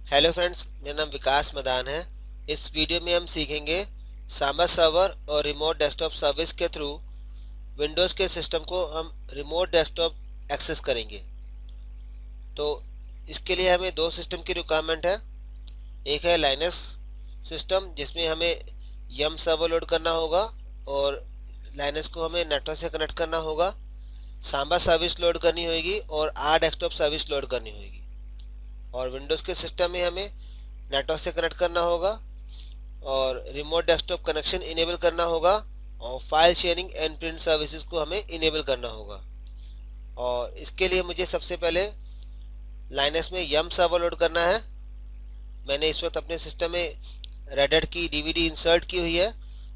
Hello friends, मेरा नाम विकास मदान है। इस वीडियो में हम सीखेंगे सांबा सर्वर और रिमोट डेस्कटॉप सर्विस के थ्रू विंडोज़ के सिस्टम को हम रिमोट डेस्कटॉप एक्सेस करेंगे। तो इसके लिए हमें दो सिस्टम की रिक्वायरमेंट है। एक है लाइनक्स सिस्टम जिसमें हमें यम सर्वर लोड करना होगा और लाइनक्स को हमें नेटवर्क से कनेक्ट करना होगा। सांबा सर्विस लोड करनी होगी और आर डेस्कटॉप सर्विस लोड करनी होगी। और विंडोज़ के सिस्टम में हमें नेटवर्क से कनेक्ट करना होगा और रिमोट डेस्कटॉप कनेक्शन इनेबल करना होगा और file sharing and print services को हमें इनेबल करना होगा। और इसके लिए मुझे सबसे पहले लाइनक्स में यम सर्वर लोड करना है। मैंने इस वक्त अपने सिस्टम में रेड की डीवीडी इंसर्ट की हुई है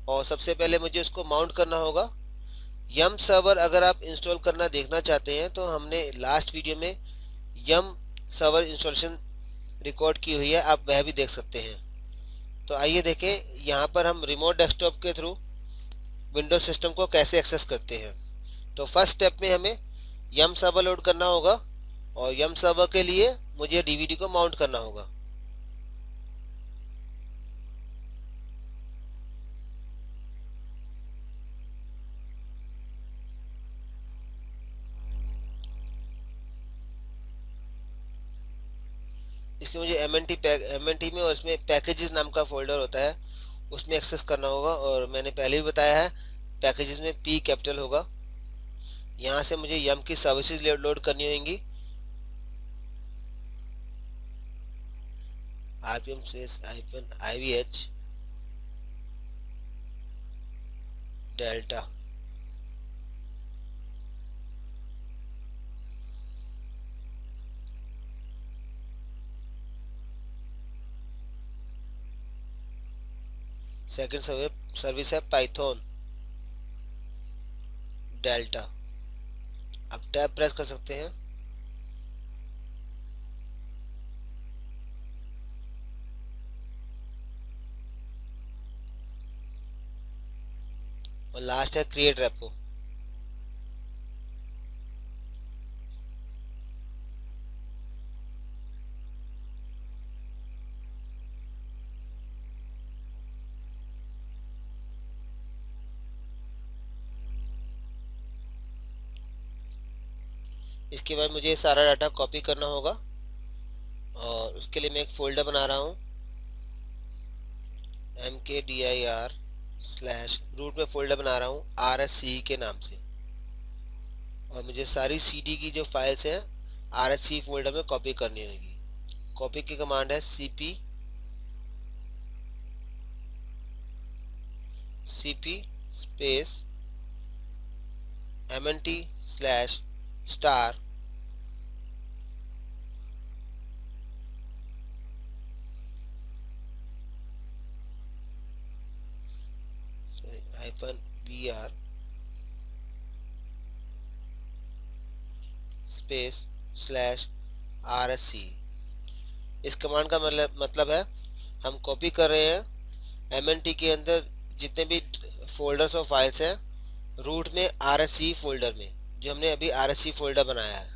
और सबसे पहले मुझे उसको माउंट करना होगा। यम सर्वर अगर आप इंस्टॉल करना देखना चाहते हैं तो हमने लास्ट वीडियो में यम सर्वर इंस्टॉलेशन रिकॉर्ड की हुई है, आप वह भी देख सकते हैं। तो आइए देखें यहाँ पर हम रिमोट डेस्कटॉप के थ्रू विंडोज सिस्टम को कैसे एक्सेस करते हैं। तो फर्स्ट स्टेप में हमें यम सर्वर लोड करना होगा और यम सर्वर के लिए मुझे डीवीडी को माउंट करना होगा। इसके मुझे एम एन टी में और इसमें पैकेजेस नाम का फोल्डर होता है, उसमें एक्सेस करना होगा। और मैंने पहले भी बताया है पैकेजेस में पी कैपिटल होगा। यहाँ से मुझे यम की सर्विसेज लोड करनी होंगी। RPM space IVH delta. Second service है पाइथन डेल्टा। अब टैब प्रेस कर सकते हैं। और लास्ट है क्रिएट रेपो। इसके बाद मुझे सारा डाटा कॉपी करना होगा और उसके लिए मैं एक फोल्डर बना रहा हूँ, mkdir/रूट में फोल्डर बना रहा हूँ RSC के नाम से। और मुझे सारी CD की जो फाइल्स हैं RSC फोल्डर में कॉपी करनी होगी। कॉपी की कमांड है cp space mnt/* -vr space /RSC। इस कमांड का मतलब है हम कॉपी कर रहे हैं MNT के अंदर जितने भी फोल्डर्स और फाइल्स हैं रूट में RSC फोल्डर में, जो हमने अभी RSC फोल्डर बनाया है।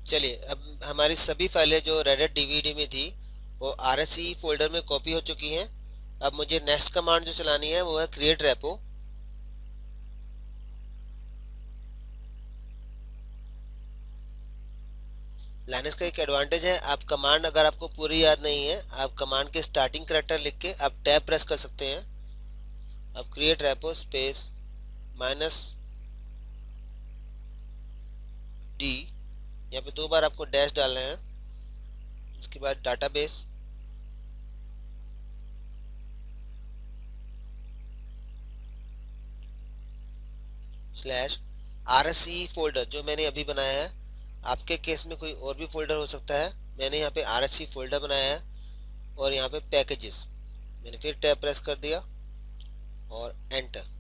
चलिए, अब हमारी सभी फाइलें जो रेडिट डीवीडी में थी वो RSE फोल्डर में कॉपी हो चुकी हैं। अब मुझे नेक्स्ट कमांड जो चलानी है वो है क्रिएट रेपो। लाइनक्स का एक एडवांटेज है, आप कमांड अगर आपको पूरी याद नहीं है, आप कमांड के स्टार्टिंग कैरेक्टर लिख के आप टैब प्रेस कर सकते हैं। अब क्रिएट रेपो स्पेस -d, यहाँ पे 2 बार आपको डैश डालना है। उसके बाद डाटाबेस स्लैश RSE फोल्डर जो मैंने अभी बनाया है। आपके केस में कोई और भी फोल्डर हो सकता है, मैंने यहाँ पे RSE फोल्डर बनाया है। और यहाँ पे पैकेजेस, मैंने फिर टैब प्रेस कर दिया और एंटर।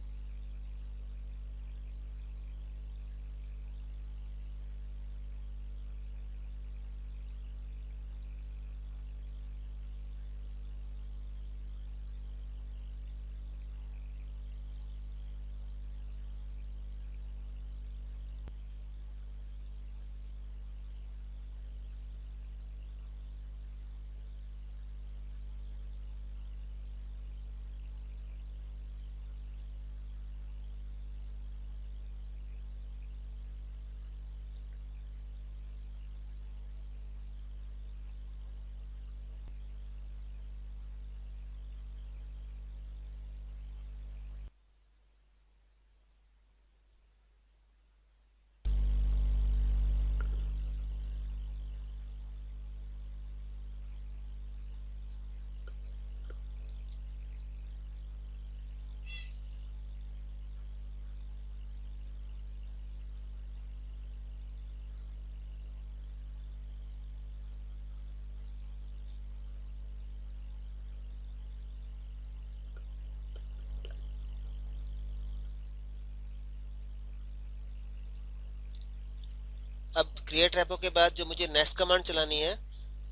अब क्रिएट रेपो के बाद जो मुझे नेक्स्ट कमांड चलानी है,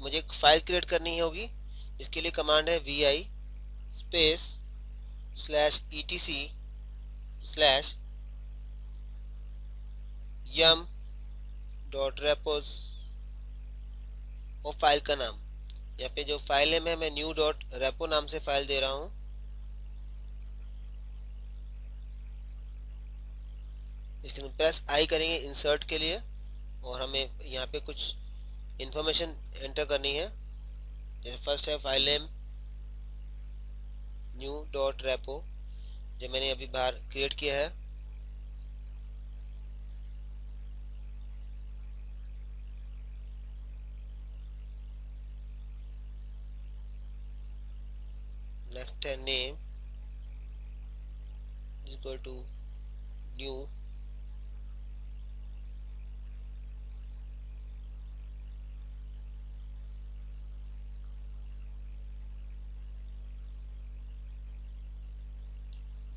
मुझे एक फाइल क्रिएट करनी होगी। इसके लिए कमांड है vi space /etc slash yum dot repos और फाइल का नाम। यहाँ पे जो फाइल नेम है मैं न्यू डॉट रेपो नाम से फाइल दे रहा हूँ। इसके बाद प्रेस आई करेंगे इंसर्ट के लिए और हमें यहाँ पे कुछ इंफॉर्मेशन एंटर करनी है। जैसे फर्स्ट है file name new dot repo जो मैंने अभी बाहर क्रिएट किया है। नेक्स्ट है name equal to new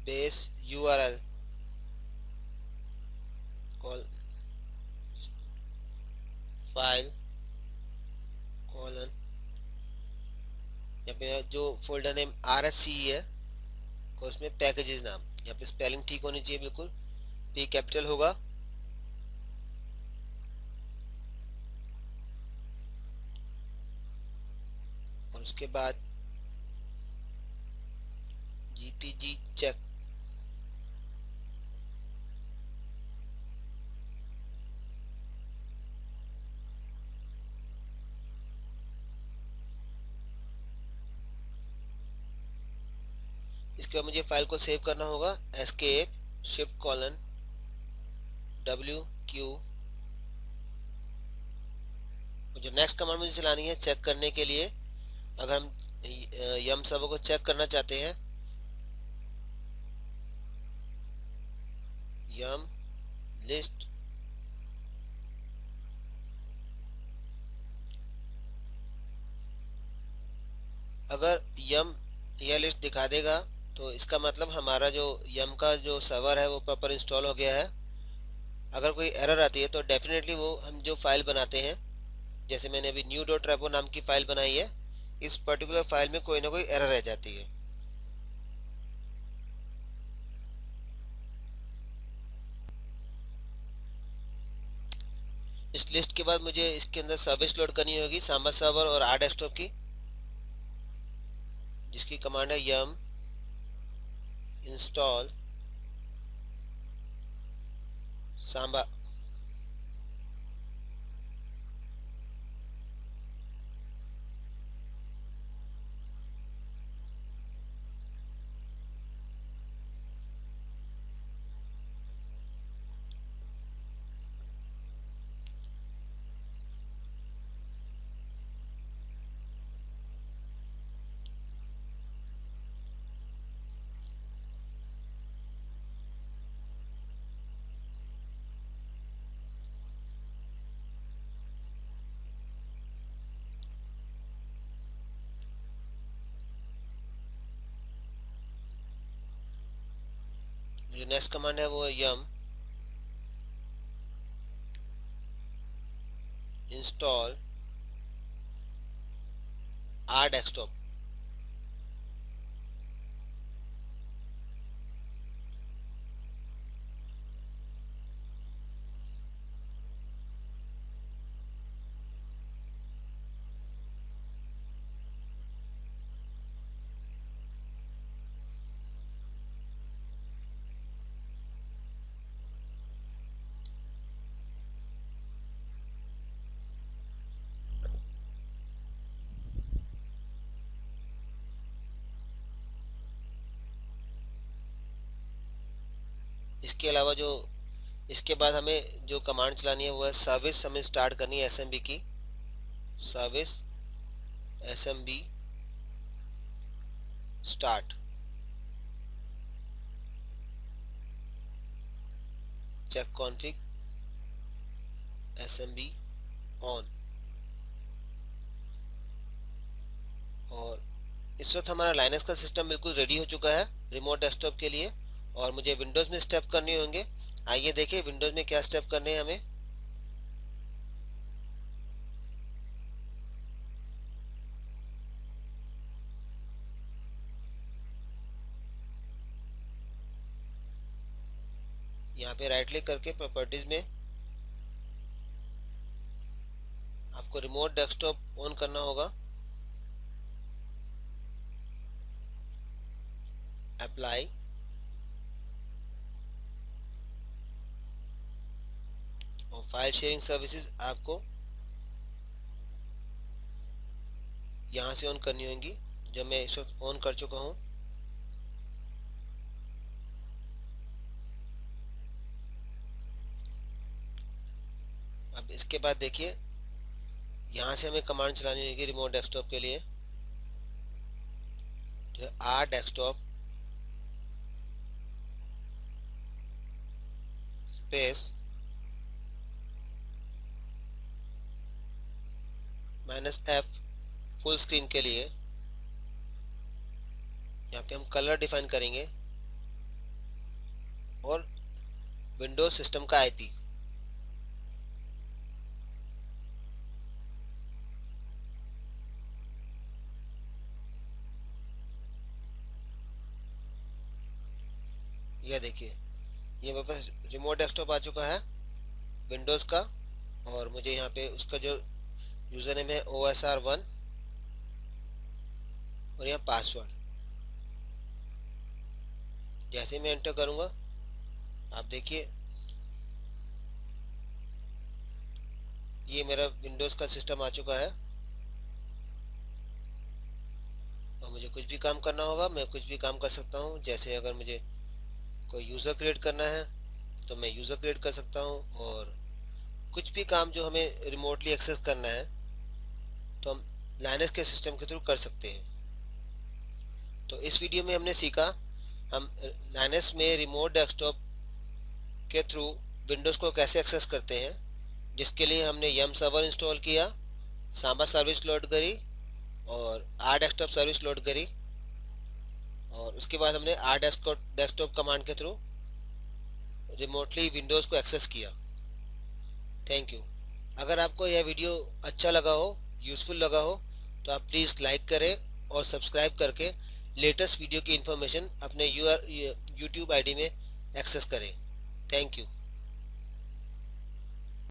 base URL call file colon. यहाँ पे जो फोल्डर नेम RSE है और उसमें पैकेजेस नाम, यहाँ पे स्पेलिंग ठीक होनी चाहिए, बिल्कुल P कैपिटल होगा। और उसके बाद GPG चेक। इसके बाद मुझे फाइल को सेव करना होगा। Escape shift colon WQ। जो नेक्स्ट कमांड मुझे चलानी है चेक करने के लिए, अगर हम यम सर्वर को चेक करना चाहते हैं, यम लिस्ट अगर यम यह लिस्ट दिखा देगा तो इसका मतलब हमारा जो यम का जो सर्वर है वो प्रॉपर इंस्टॉल हो गया है। अगर कोई एरर आती है तो डेफिनेटली वो हम जो फाइल बनाते हैं, जैसे मैंने अभी न्यू डॉट रेपो नाम की फाइल बनाई है, इस पर्टिकुलर फाइल में कोई ना कोई एरर रह जाती है। इस लिस्ट के बाद मुझे इसके अंदर सर्विस लोड करनी होगी सांबा सर्वर और आर डेस्कटॉप की, जिसकी कमांड है yum इंस्टॉल सांबा। जो नेक्स्ट कमांड है वो है yum इंस्टॉल आर डेस्कटॉप। इसके अलावा जो इसके बाद हमें जो कमांड चलानी है वो है सर्विस, हमें स्टार्ट करनी है एसएमबी की, service SMB start, check config SMB on. और इस वक्त हमारा लाइनक्स का सिस्टम बिल्कुल रेडी हो चुका है रिमोट डेस्कटॉप के लिए, और मुझे विंडोज़ में स्टेप करने होंगे। आइए देखें विंडोज़ में क्या स्टेप करने हैं हमें। यहाँ पे राइट क्लिक करके प्रॉपर्टीज में आपको रिमोट डेस्कटॉप ऑन करना होगा, अप्लाई, और फाइल शेयरिंग सर्विसेज आपको यहाँ से ऑन करनी होंगी, जब मैं इस वक्त ऑन कर चुका हूँ। अब इसके बाद देखिए यहाँ से हमें कमांड चलानी होगी रिमोट डेस्कटॉप के लिए, जो R desktop space -F full screen के लिए। यहाँ पे हम कलर डिफाइन करेंगे और विंडोज सिस्टम का आईपी। यह देखिए ये मेरे पास रिमोट डेस्कटॉप आ चुका है विंडोज़ का, और मुझे यहाँ पे उसका जो यूज़र नेम है OSR1 और यहाँ पासवर्ड। जैसे मैं एंटर करूँगा आप देखिए ये मेरा विंडोज़ का सिस्टम आ चुका है, और मुझे कुछ भी काम करना होगा मैं कुछ भी काम कर सकता हूँ। जैसे अगर मुझे कोई यूज़र क्रिएट करना है तो मैं यूज़र क्रिएट कर सकता हूँ, और कुछ भी काम जो हमें रिमोटली एक्सेस करना है तो हम लाइनक्स के सिस्टम के थ्रू कर सकते हैं। तो इस वीडियो में हमने सीखा हम लाइनक्स में रिमोट डेस्कटॉप के थ्रू विंडोज़ को कैसे एक्सेस करते हैं, जिसके लिए हमने yum सर्वर इंस्टॉल किया, सांबा सर्विस लोड करी और आर डेस्कटॉप सर्विस लोड करी, और उसके बाद हमने आर डेस्कटॉप कमांड के थ्रू रिमोटली विंडोज़ को एक्सेस किया। Thank you. अगर आपको यह वीडियो अच्छा लगा हो, यूज़फुल लगा हो, तो आप प्लीज़ लाइक करें और सब्सक्राइब करके लेटेस्ट वीडियो की इन्फॉर्मेशन अपने यूट्यूब आईडी में एक्सेस करें। Thank you.